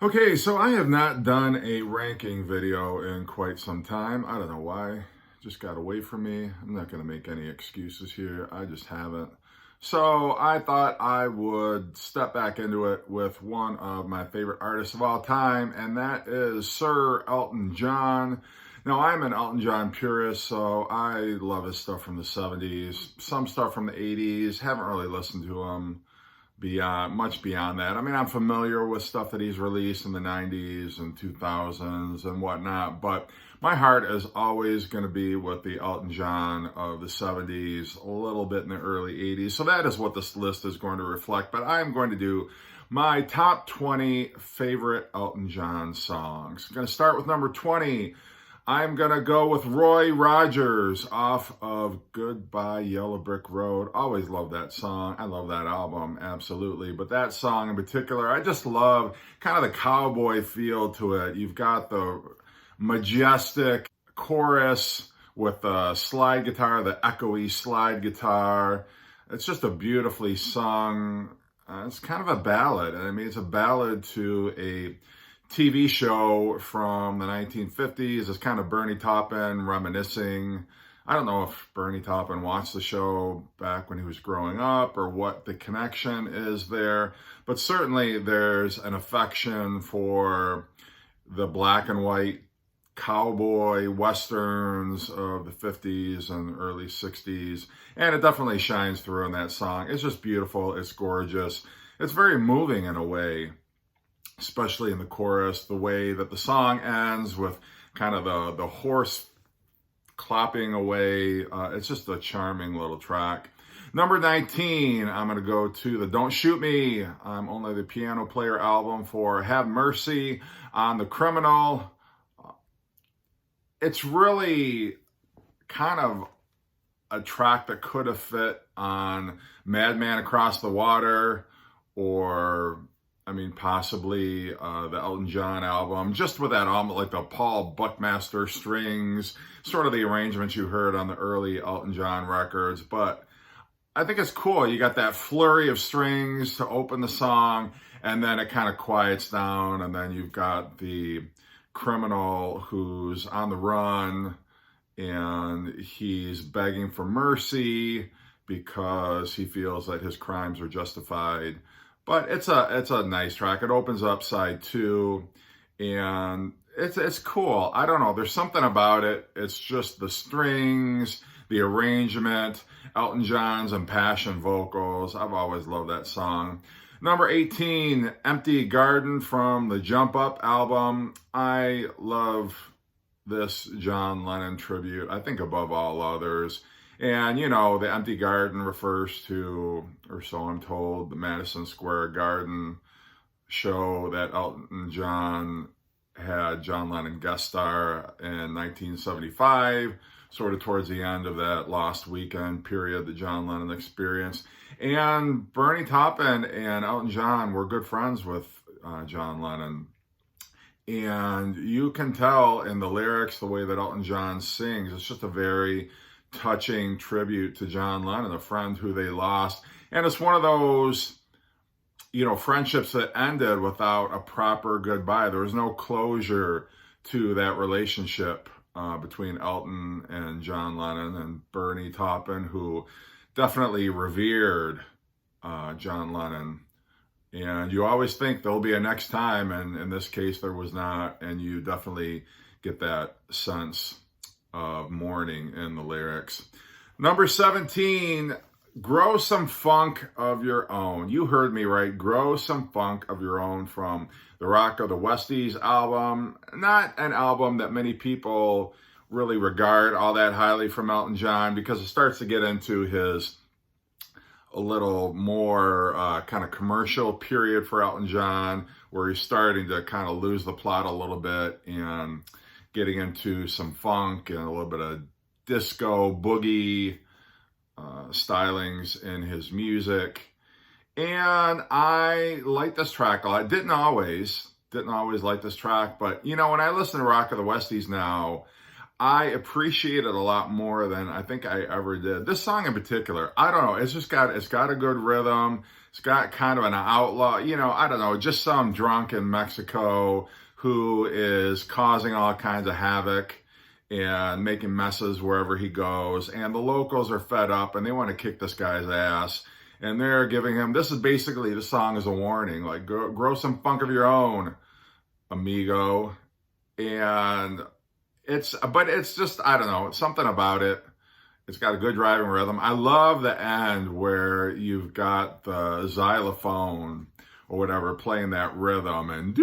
Okay, so I have not done a ranking video in quite some time. I don't know why. Just got away from me. I'm not going to make any excuses here. I just haven't. So I thought I would step back into it with one of my favorite artists of all time, and that is Sir Elton John. Now, I'm an Elton John purist, so I love his stuff from the 70s, some stuff from the 80s. Haven't really listened to him much beyond that. I mean, I'm familiar with stuff that he's released in the 90s and 2000s and whatnot, but my heart is always going to be with the Elton John of the 70s, a little bit in the early 80s. So that is what this list is going to reflect, but I'm going to do my top 20 favorite Elton John songs. I'm going to start with number 20. I'm going to go with Roy Rogers off of Goodbye Yellow Brick Road. Always love that song. I love that album, absolutely. But that song in particular, I just love kind of the cowboy feel to it. You've got the majestic chorus with the slide guitar, the echoey slide guitar. It's just a beautifully sung, it's kind of a ballad. I mean, it's a ballad to a TV show from the 1950s. It's kind of Bernie Taupin reminiscing. I don't know if Bernie Taupin watched the show back when he was growing up or what the connection is there, but certainly there's an affection for the black and white cowboy westerns of the 50s and early 60s, and it definitely shines through in that song. It's just beautiful. It's gorgeous. It's very moving in a way, especially in the chorus, the way that the song ends with kind of the horse clopping away. It's just a charming little track. Number 19, I'm going to go to the Don't Shoot Me, I'm Only the Piano Player album for Have Mercy on the Criminal. It's really kind of a track that could have fit on Madman Across the Water, or I mean, possibly the Elton John album, just with that album, like the Paul Buckmaster strings, sort of the arrangements you heard on the early Elton John records. But I think it's cool. You got that flurry of strings to open the song, and then it kind of quiets down, and then you've got the criminal who's on the run, and he's begging for mercy because he feels that his crimes are justified. But it's a nice track. It opens up side two, and it's cool. I don't know. There's something about it. It's just the strings, the arrangement, Elton John's impassioned vocals. I've always loved that song. Number 18, Empty Garden from the Jump Up album. I love this John Lennon tribute, I think above all others. And, you know, the empty garden refers to, or so I'm told, the Madison Square Garden show that Elton John had John Lennon guest star in 1975, sort of towards the end of that lost weekend period that John Lennon experienced. And Bernie Taupin and Elton John were good friends with John Lennon. And you can tell in the lyrics, the way that Elton John sings, it's just a very touching tribute to John Lennon, a friend who they lost. And it's one of those, you know, friendships that ended without a proper goodbye. There was no closure to that relationship between Elton and John Lennon, and Bernie Taupin, who definitely revered John Lennon. And you always think there'll be a next time, and in this case there was not, and you definitely get that sense of mourning in the lyrics. Number 17, Grow Some Funk of Your Own. You heard me right. Grow Some Funk of Your Own from the Rock of the Westies album. Not an album that many people really regard all that highly from Elton John, because it starts to get into his a little more kind of commercial period for Elton John, where he's starting to kind of lose the plot a little bit and getting into some funk and a little bit of disco boogie stylings in his music. And I like this track a lot. Didn't always like this track, but you know, when I listen to Rock of the Westies now, I appreciate it a lot more than I think I ever did. This song in particular, I don't know, it's got a good rhythm. It's got kind of an outlaw, I don't know, just some drunk in Mexico who is causing all kinds of havoc and making messes wherever he goes. And the locals are fed up and they want to kick this guy's ass. And they're giving him, this is basically, the song is a warning, like, grow some funk of your own, amigo. And but it's just, I don't know, it's something about it. It's got a good driving rhythm. I love the end where you've got the xylophone or whatever playing that rhythm and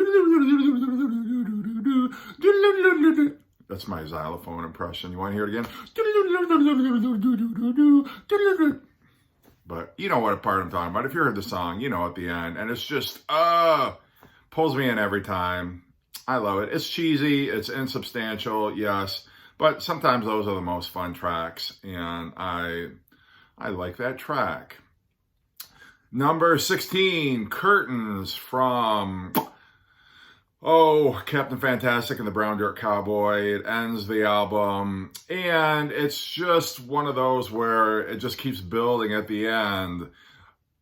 that's my xylophone impression. You want to hear it again? But you know what part I'm talking about. If you heard the song, you know at the end. And it's just, pulls me in every time. I love it. It's cheesy. It's insubstantial, yes. But sometimes those are the most fun tracks. And I like that track. Number 16, Curtains from, Captain Fantastic and the Brown Dirt Cowboy. It ends the album. And it's just one of those where it just keeps building at the end.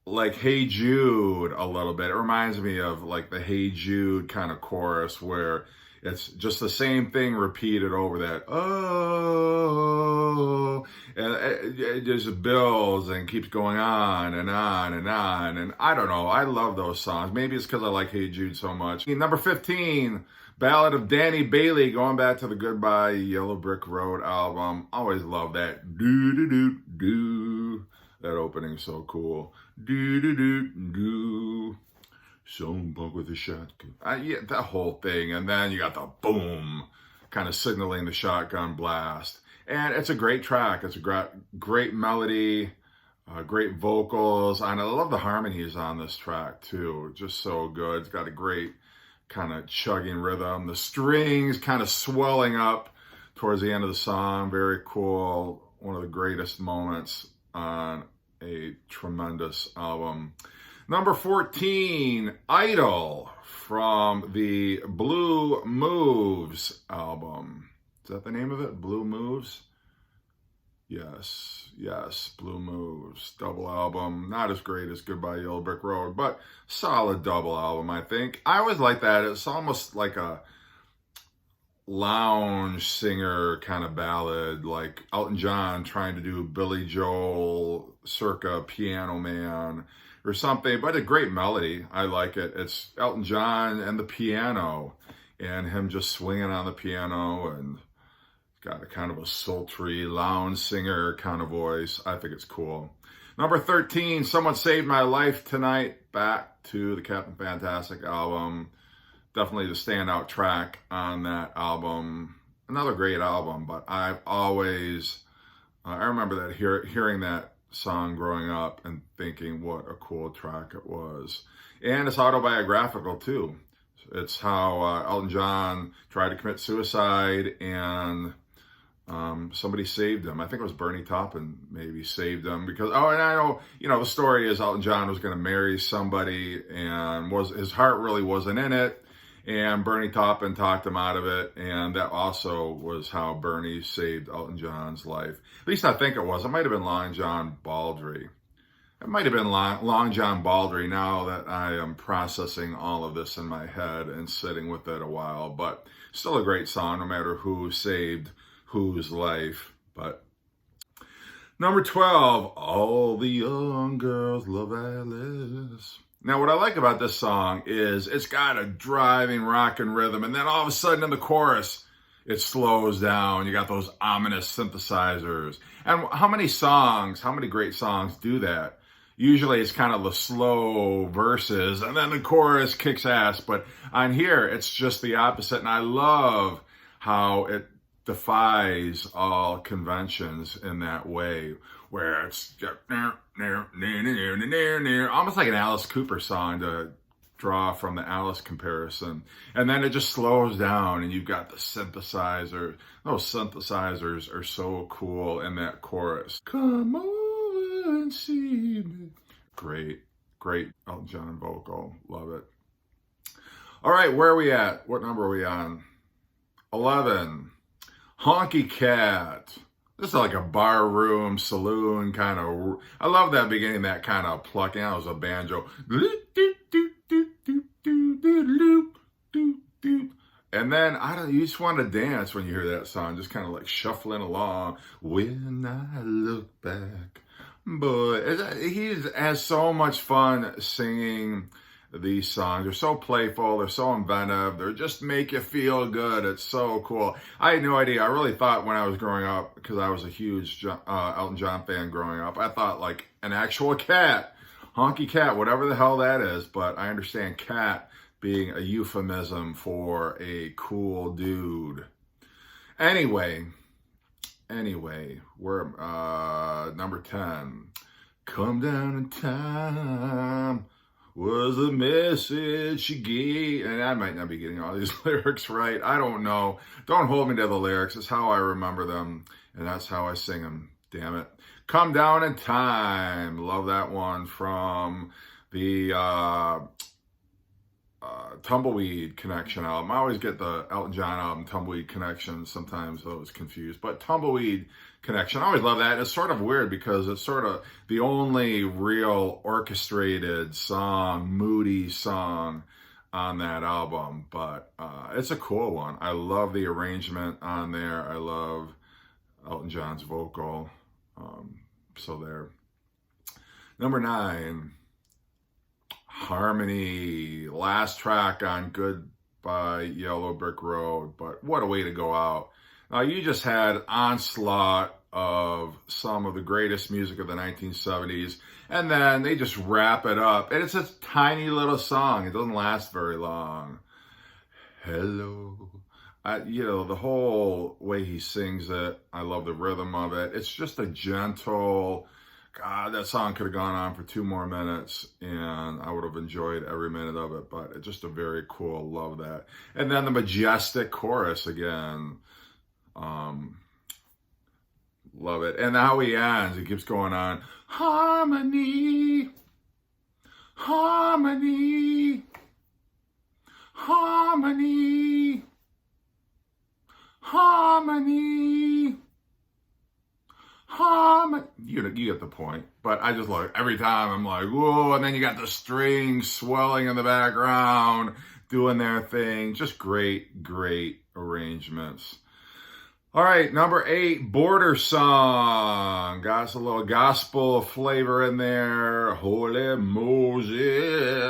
Like Hey Jude a little bit. It reminds me of like the Hey Jude kind of chorus where it's just the same thing repeated over that. Oh, and it just builds and keeps going on and on and on. And I don't know. I love those songs. Maybe it's because I like Hey Jude so much. Number 15, Ballad of Danny Bailey, going back to the Goodbye Yellow Brick Road album. Always love that. Do. That opening is so cool. Do. Some punk with a shotgun. Yeah, that whole thing. And then you got the boom, kind of signaling the shotgun blast. And it's a great track. It's a great melody, great vocals. And I love the harmonies on this track, too. Just so good. It's got a great kind of chugging rhythm. The strings kind of swelling up towards the end of the song. Very cool. One of the greatest moments on a tremendous album. Number 14, Idol from the Blue Moves album. Is that the name of it? Blue Moves? Yes, Blue Moves. Double album. Not as great as Goodbye Yellow Brick Road, but solid double album, I think. I always like that. It's almost like a lounge singer kind of ballad, like Elton John trying to do Billy Joel circa Piano Man or something, but a great melody. I like it. It's Elton John and the piano and him just swinging on the piano and got a kind of a sultry lounge singer kind of voice. I think it's cool. Number 13, Someone Saved My Life Tonight, back to the Captain Fantastic album. Definitely the standout track on that album. Another great album, but I've always, I remember that hearing that song growing up and thinking what a cool track it was. And it's autobiographical too. It's how Elton John tried to commit suicide and somebody saved him. I think it was Bernie Taupin maybe saved him because, and I know, the story is Elton John was going to marry somebody and his heart really wasn't in it. And Bernie Taupin talked him out of it, and that also was how Bernie saved Elton John's life. At least I think it was. It might have been Long John Baldry. It might have been Long John Baldry now that I am processing all of this in my head and sitting with it a while. But still a great song, no matter who saved whose life. But number 12, All the Young Girls Love Alice. Now, what I like about this song is it's got a driving rockin' rhythm, and then all of a sudden in the chorus, it slows down. You got those ominous synthesizers. And how many great songs do that? Usually it's kind of the slow verses, and then the chorus kicks ass. But on here, it's just the opposite, and I love how it defies all conventions in that way, where it's almost like an Alice Cooper song to draw from the Alice comparison. And then it just slows down and you've got the synthesizer. Those synthesizers are so cool in that chorus. Come over and see me. Great Elton John vocal. Love it. All right, where are we at? What number are we on? 11. Honky Cat. This is like a bar room, saloon kind of. I love that beginning, that kind of plucking. That was a banjo. And then, I don't, you just want to dance when you hear that song, just kind of like shuffling along. When I look back. But he has so much fun singing these songs. They're so playful, they're so inventive, they just make you feel good. It's so cool. I had no idea. I really thought when I was growing up, because I was a huge Elton John fan growing up, I thought like an actual cat, Honky Cat, whatever the hell that is. But I understand cat being a euphemism for a cool dude. Anyway, we're number 10. Come down in time was the message she gave. And I might not be getting all these lyrics right. I don't know. Don't hold me to the lyrics. It's how I remember them, and that's how I sing them. Damn it. Come down in time. Love that one from the Tumbleweed Connection album. I always get the Elton John album Tumbleweed Connection. Sometimes I was confused, but Tumbleweed Connection, I always love that. It's sort of weird because it's sort of the only real orchestrated song, moody song on that album, but it's a cool one. I love the arrangement on there. I love Elton John's vocal. So there. Number 9. Harmony, last track on Goodbye Yellow Brick Road, but what a way to go out. Now, you just had onslaught of some of the greatest music of the 1970s, and then they just wrap it up, and it's a tiny little song. It doesn't last very long. Hello. The whole way he sings it, I love the rhythm of it. It's just a gentle... God, that song could have gone on for 2 more minutes, and I would have enjoyed every minute of it, but it's just a very cool, love that. And then the majestic chorus again. Love it. And how he ends, he keeps going on. Harmony, harmony, harmony, harmony. You get the point. But I just love it. Every time I'm like, whoa, and then you got the strings swelling in the background, doing their thing. Just great, great arrangements. All right, number 8, Border Song. Got a little gospel flavor in there. Holy Moses.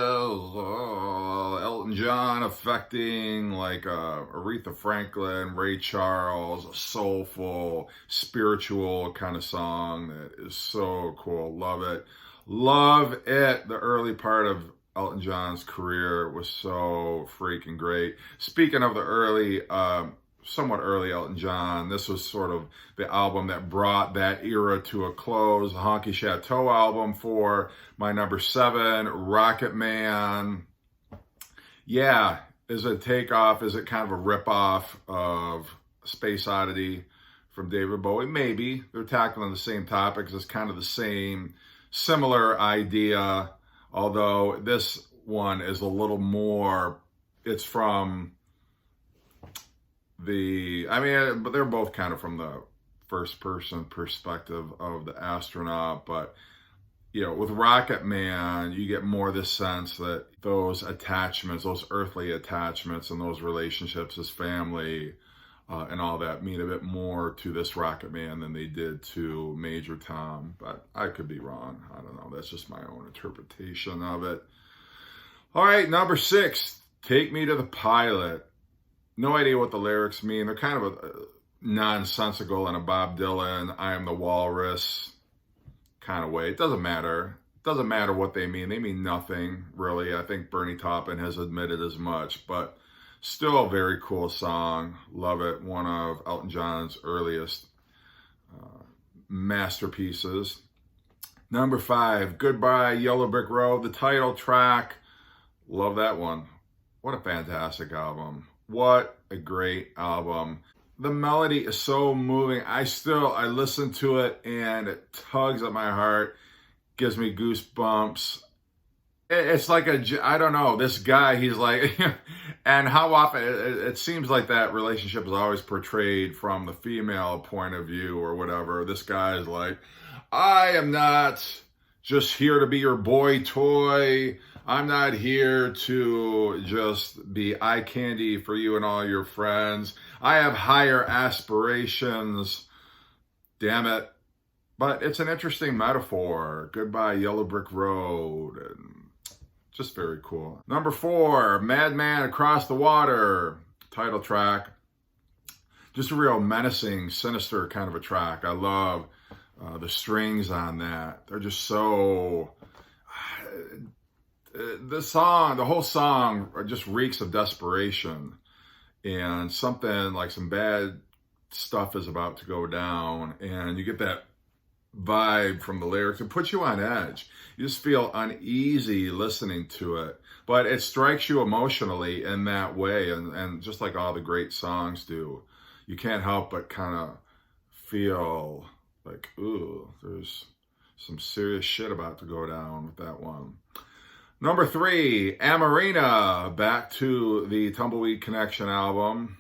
Elton John affecting like Aretha Franklin, Ray Charles, a soulful, spiritual kind of song that is so cool. Love it. Love it. The early part of Elton John's career was so freaking great. Speaking of the early... somewhat early Elton John, this was sort of the album that brought that era to a close. The Honky Chateau album for my number 7, Rocket Man. Yeah, is it a takeoff? Is it kind of a ripoff of Space Oddity from David Bowie? Maybe. They're tackling the same topics. It's kind of the same, similar idea, although this one is a little more, it's from... but they're both kind of from the first person perspective of the astronaut, but with Rocket Man, you get more this sense that those attachments, those earthly attachments and those relationships as family and all that mean a bit more to this Rocket Man than they did to Major Tom, but I could be wrong. I don't know. That's just my own interpretation of it. All right, number 6, Take Me to the Pilot. No idea what the lyrics mean. They're kind of nonsensical in a Bob Dylan, I Am the Walrus kind of way. It doesn't matter. It doesn't matter what they mean. They mean nothing, really. I think Bernie Taupin has admitted as much, but still a very cool song. Love it. One of Elton John's earliest masterpieces. Number 5, Goodbye Yellow Brick Road, the title track. Love that one. What a fantastic album. What a great album. The melody is so moving. I listen to it and it tugs at my heart, gives me goosebumps. It's like I don't know, this guy, he's like, And how often, it seems like that relationship is always portrayed from the female point of view or whatever. This guy is like, I am not just here to be your boy toy. I'm not here to just be eye candy for you and all your friends. I have higher aspirations. Damn it. But it's an interesting metaphor. Goodbye, Yellow Brick Road. And just very cool. Number 4, Madman Across the Water, title track. Just a real menacing, sinister kind of a track. I love the strings on that. They're just so... the whole song just reeks of desperation. And something like some bad stuff is about to go down. And you get that vibe from the lyrics. It puts you on edge. You just feel uneasy listening to it, but it strikes you emotionally in that way, and just like all the great songs do, you can't help but kind of feel like, ooh, there's some serious shit about to go down with that one. Number 3, Amarina, back to the Tumbleweed Connection album.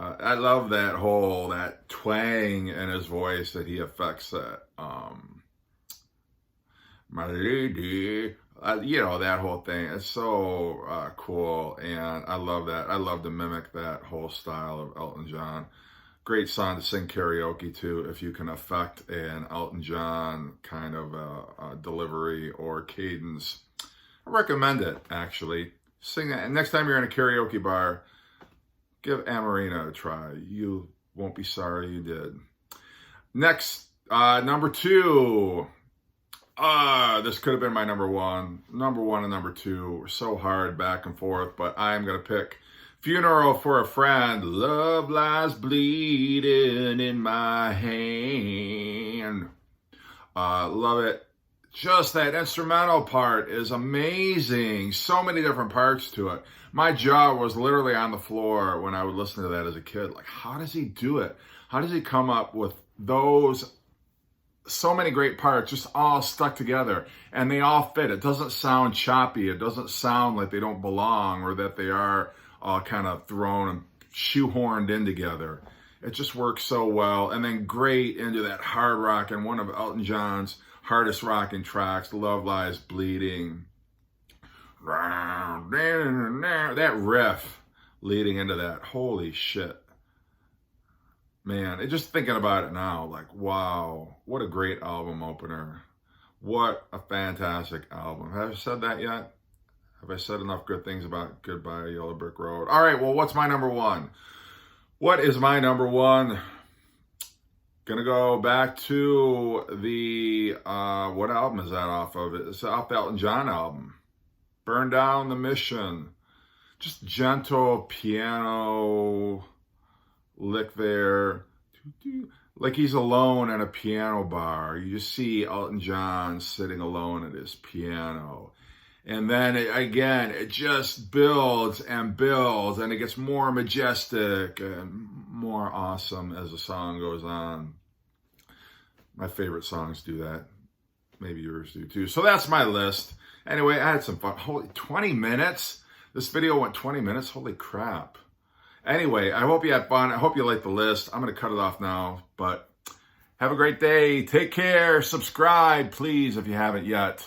I love that twang in his voice that he affects that. My lady, that whole thing. It's so cool, and I love that. I love to mimic that whole style of Elton John. Great song to sing karaoke to if you can affect an Elton John kind of delivery or cadence. I recommend it, actually. Sing that. And next time you're in a karaoke bar, give Amarina a try. You won't be sorry you did. Next, number 2. This could have been my number 1. Number 1 and number 2 were so hard back and forth, but I'm going to pick Funeral for a Friend. Love lies bleeding in my hand. Love it. Just that instrumental part is amazing. So many different parts to it. My jaw was literally on the floor when I would listen to that as a kid. Like, how does he do it? How does he come up with those, so many great parts just all stuck together, and they all fit? It doesn't sound choppy. It doesn't sound like they don't belong or that they are all kind of thrown and shoehorned in together. It just works so well. And then great into that hard rock and one of Elton John's hardest rocking tracks, Love Lies Bleeding. That riff leading into that, holy shit. Man, just thinking about it now, like, wow, what a great album opener. What a fantastic album. Have I said that yet? Have I said enough good things about Goodbye Yellow Brick Road? All right, well, what's my number 1? What is my number 1? Gonna go back to the, what album is that off of? It's off the Elton John album. Burn Down the Mission. Just gentle piano lick there. Like he's alone at a piano bar. You just see Elton John sitting alone at his piano. And then it just builds and builds, and it gets more majestic and more awesome as the song goes on. My favorite songs do that. Maybe yours do too. So that's my list. Anyway, I had some fun. Holy, 20 minutes? This video went 20 minutes? Holy crap. Anyway, I hope you had fun. I hope you liked the list. I'm going to cut it off now, but have a great day. Take care. Subscribe, please, if you haven't yet.